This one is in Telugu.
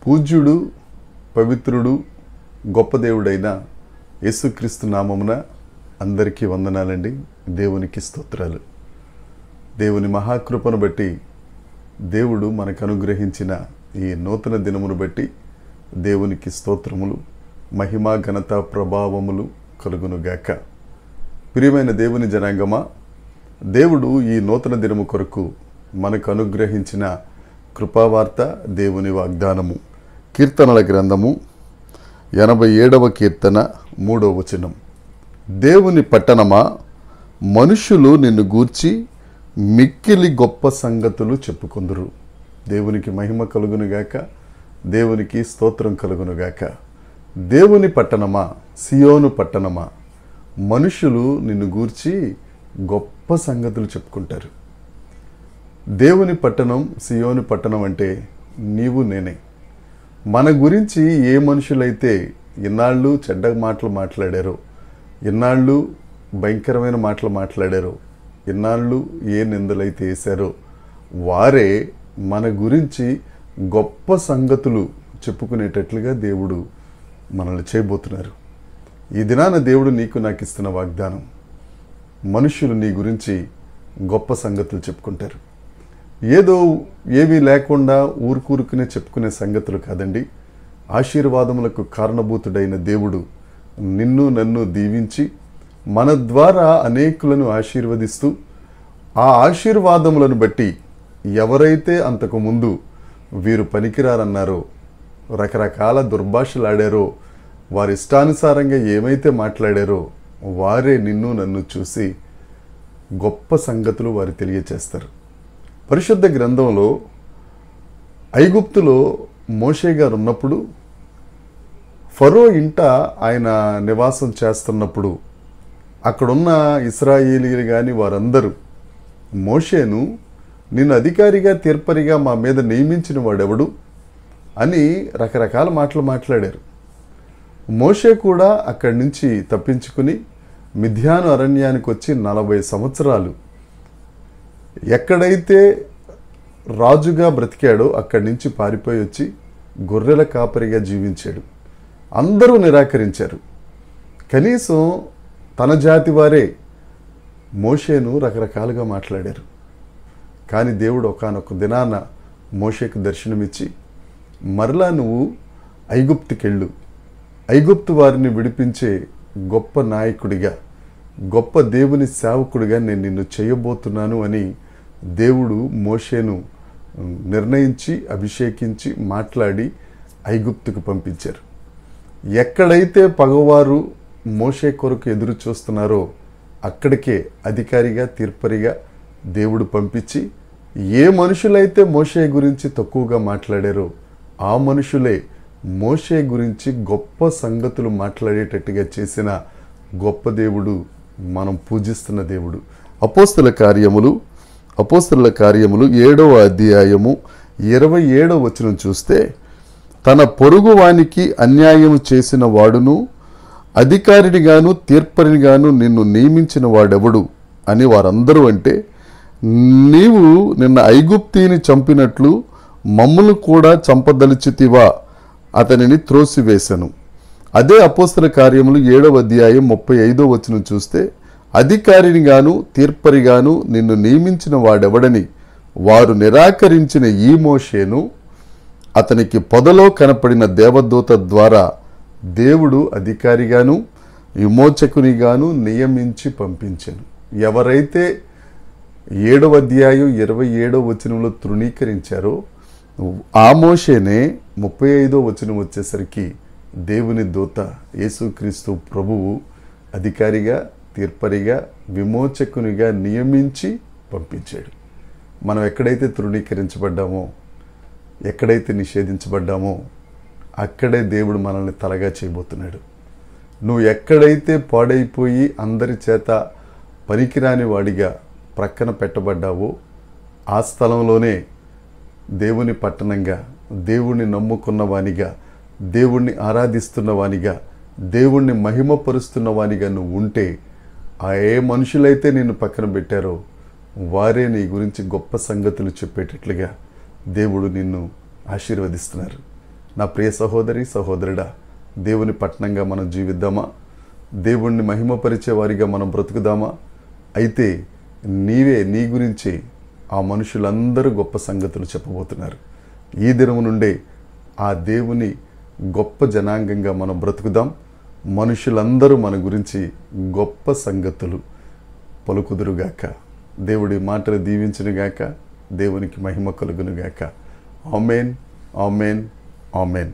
పూజ్యుడు, పవిత్రుడు, గొప్ప దేవుడైన యేసుక్రీస్తు నామమున అందరికీ వందనాలండి. దేవునికి స్తోత్రాలు. దేవుని మహాకృపను బట్టి దేవుడు మనకు అనుగ్రహించిన ఈ నూతన దినమును బట్టి దేవునికి స్తోత్రములు, మహిమ, ఘనత, ప్రభావములు కలుగునుగాక. ప్రియమైన దేవుని జనాంగమా, దేవుడు ఈ నూతన దినము కొరకు మనకు అనుగ్రహించిన కృపావార్త, దేవుని వాగ్దానము. కీర్తనల గ్రంథము 87వ కీర్తన 3వ వచనం. దేవుని పట్టణమా, మనుషులు నిన్ను గూర్చి మిక్కిలి గొప్ప సంగతులు చెప్పుకొందురు. దేవునికి మహిమ కలుగునుగాక, దేవునికి స్తోత్రం కలుగునుగాక. దేవుని పట్టణమా, సియోను పట్టణమా, మనుషులు నిన్ను గూర్చి గొప్ప సంగతులు చెప్పుకుంటారు. దేవుని పట్టణం, సియోను పట్టణం అంటే నీవు నేనే. మన గురించి ఏ మనుషులైతే ఇన్నాళ్ళు చెడ్డ మాటలు మాట్లాడారో, ఇన్నాళ్ళు భయంకరమైన మాటలు మాట్లాడారో, ఇన్నాళ్ళు ఏ నిందలైతే వేశారో, వారే మన గురించి గొప్ప సంగతులు చెప్పుకునేటట్లుగా దేవుడు మనల్ని చేయబోతున్నారు. ఈ దినాన దేవుడు నీకు నాకు ఇస్తున్న వాగ్దానం, మనుషులు నీ గురించి గొప్ప సంగతులు చెప్పుకుంటారు. ఏదో ఏమీ లేకుండా ఊరుకూరుకునే చెప్పుకునే సంగతులు కాదండి. ఆశీర్వాదములకు కారణభూతుడైన దేవుడు నిన్ను నన్ను దీవించి మన ద్వారా అనేకులను ఆశీర్వదిస్తూ, ఆ ఆశీర్వాదములను బట్టి ఎవరైతే అంతకుముందు వీరు పనికిరారన్నారో, రకరకాల దుర్భాషలాడారో, వారి ఇష్టానుసారంగా ఏమైతే మాట్లాడారో, వారే నిన్ను నన్ను చూసి గొప్ప సంగతులు వారు తెలియచేస్తారు. పరిశుద్ధ గ్రంథంలో ఐగుప్తులో మోషే గారు ఉన్నప్పుడు, ఫరో ఇంట ఆయన నివాసం చేస్తున్నప్పుడు అక్కడున్న ఇశ్రాయేలీలు కానీ వారందరూ మోషేను, నిన్ను అధికారిగా తీర్పరిగా మా మీద నియమించిన వాడెవడు అని రకరకాల మాటలు మాట్లాడారు. మోషే కూడా అక్కడి నుంచి తప్పించుకుని మిద్యాను అరణ్యానికి వచ్చి 40 సంవత్సరాలు ఎక్కడైతే రాజుగా బ్రతికాడో అక్కడి నుంచి పారిపోయి వచ్చి గొర్రెల కాపరిగా జీవించాడు. అందరూ నిరాకరించారు. కనీసం తన జాతి వారే మోషేను రకరకాలుగా మాట్లాడారు. కానీ దేవుడు ఒకానొక దినాన మోషేకు దర్శనమిచ్చి, మరలా నువ్వు ఐగుప్తుకెళ్ళు, ఐగుప్తు వారిని విడిపించే గొప్ప నాయకుడిగా, గొప్ప దేవుని సేవకుడిగా నేను నిన్ను చేయబోతున్నాను అని దేవుడు మోషేను నిర్ణయించి, అభిషేకించి, మాట్లాడి ఐగుప్తుకు పంపించారు. ఎక్కడైతే పగవారు మోషే కొరకు ఎదురు చూస్తున్నారో అక్కడికే అధికారిగా, తీర్పరిగా దేవుడు పంపించి, ఏ మనుషులైతే మోషే గురించి తక్కువగా మాట్లాడారో ఆ మనుషులే మోషే గురించి గొప్ప సంగతులు మాట్లాడేటట్టుగా చేసిన గొప్ప దేవుడు, మనం పూజిస్తున్న దేవుడు. అపోస్తలుల కార్యములు 7వ అధ్యాయము 27వ వచనం చూస్తే, తన పొరుగువానికి అన్యాయము చేసిన వాడును, అధికారినిగాను తీర్పరినిగాను నిన్ను నియమించిన వాడెవడు అని వారందరూ అంటే, నీవు నిన్న ఐగుప్తీని చంపినట్లు మమ్మును కూడా చంపదలిచితివా, అతనిని త్రోసివేశను. అదే అపోస్తల కార్యములు 7వ అధ్యాయం 35వ వచనం చూస్తే, అధికారినిగాను తీర్పరిగాను నిన్ను నియమించిన వాడెవడని వారు నిరాకరించిన ఈ మోషేను అతనికి పొదలో కనపడిన దేవదూత ద్వారా దేవుడు అధికారిగాను విమోచకునిగాను నియమించి పంపించెను. ఎవరైతే 7వ అధ్యాయం 27వ వచనంలో తృణీకరించారో ఆ మోషేనే 35వ వచనం వచ్చేసరికి దేవుని దూత యేసుక్రీస్తు ప్రభువు అధికారిగా, తీర్పరిగా, విమోచకునిగా నియమించి పంపించాడు. మనం ఎక్కడైతే తృణీకరించబడ్డామో, ఎక్కడైతే నిషేధించబడ్డామో అక్కడే దేవుడు మనల్ని తలగా చేయబోతున్నాడు. నువ్వు ఎక్కడైతే పాడైపోయి అందరి చేత పనికిరాని వాడిగా ప్రక్కన పెట్టబడ్డావో ఆ స్థలంలోనే దేవుని పట్టణంగా, దేవుణ్ణి నమ్ముకున్న వానిగా, దేవుణ్ణి ఆరాధిస్తున్న వానిగా, దేవుణ్ణి మహిమపరుస్తున్న వానిగా నువ్వు ఉంటే, ఆ ఏ మనుషులైతే నిన్ను పక్కన పెట్టారో వారే నీ గురించి గొప్ప సంగతులు చెప్పేటట్లుగా దేవుడు నిన్ను ఆశీర్వదిస్తున్నారు. నా ప్రియ సహోదరి సహోదరుడా, దేవుని పట్నంగా మనం జీవిద్దామా? దేవుణ్ణి మహిమపరిచే వారిగా మనం బ్రతుకుదామా? అయితే నీ గురించి ఆ మనుషులందరూ గొప్ప సంగతులు చెప్పబోతున్నారు. ఈ దినము నుండే ఆ దేవుని గొప్ప జనాంగంగా మనం బ్రతుకుదాం. మనుషులందరూ మన గురించి గొప్ప సంగతులు పలుకుదురుగాక. దేవుడి మాటలు దీవించునుగాక. దేవునికి మహిమ కలుగునుగాక. ఆమేన్, ఆమేన్, ఆమేన్.